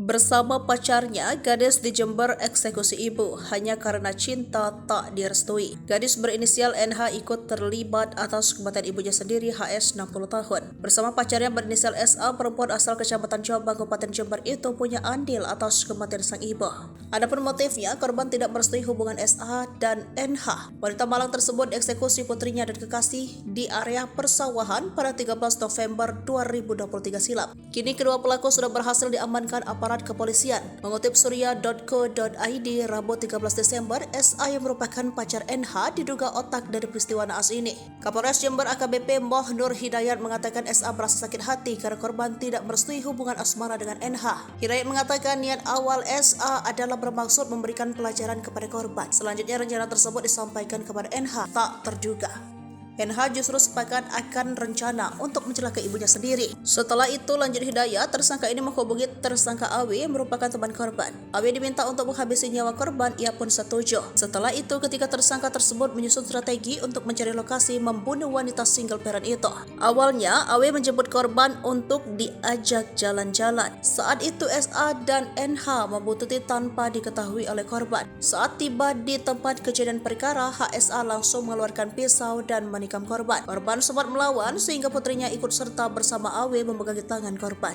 Bersama pacarnya, gadis di Jember eksekusi ibu hanya karena cinta tak direstui. Gadis berinisial NH ikut terlibat atas kematian ibunya sendiri HS 60 tahun. Bersama pacarnya berinisial SA, perempuan asal Kecamatan Jombang, Kabupaten Jember itu punya andil atas kematian sang ibu. Adapun motifnya, korban tidak merestui hubungan SA dan NH. Wanita Malang tersebut dieksekusi putrinya dan kekasih di area persawahan pada 13 November 2023 silam. Kini kedua pelaku sudah berhasil diamankan aparat kepolisian. Mengutip surya.co.id, Rabu 13 Desember, SA yang merupakan pacar NH diduga otak dari peristiwa naas ini. Kapolres Jember AKBP Moh Nur Hidayat mengatakan SA merasa sakit hati karena korban tidak merestui hubungan asmara dengan NH. Hidayat mengatakan niat awal SA adalah bermaksud memberikan pelajaran kepada korban. Selanjutnya rencana tersebut disampaikan kepada NH tak terduga. NH justru sepakat akan rencana untuk mencelakai ibunya sendiri. Setelah itu, lanjut Hidayat, tersangka ini menghubungi tersangka AW yang merupakan teman korban. AW diminta untuk menghabisi nyawa korban, ia pun setuju. Setelah itu, ketika tersangka tersebut menyusun strategi untuk mencari lokasi membunuh wanita single parent itu. Awalnya, AW menjemput korban untuk diajak jalan-jalan. Saat itu, SA dan NH membuntuti tanpa diketahui oleh korban. Saat tiba di tempat kejadian perkara, HSA langsung mengeluarkan pisau dan menikam korban. Korban sempat melawan sehingga putrinya ikut serta bersama AW memegangi tangan korban.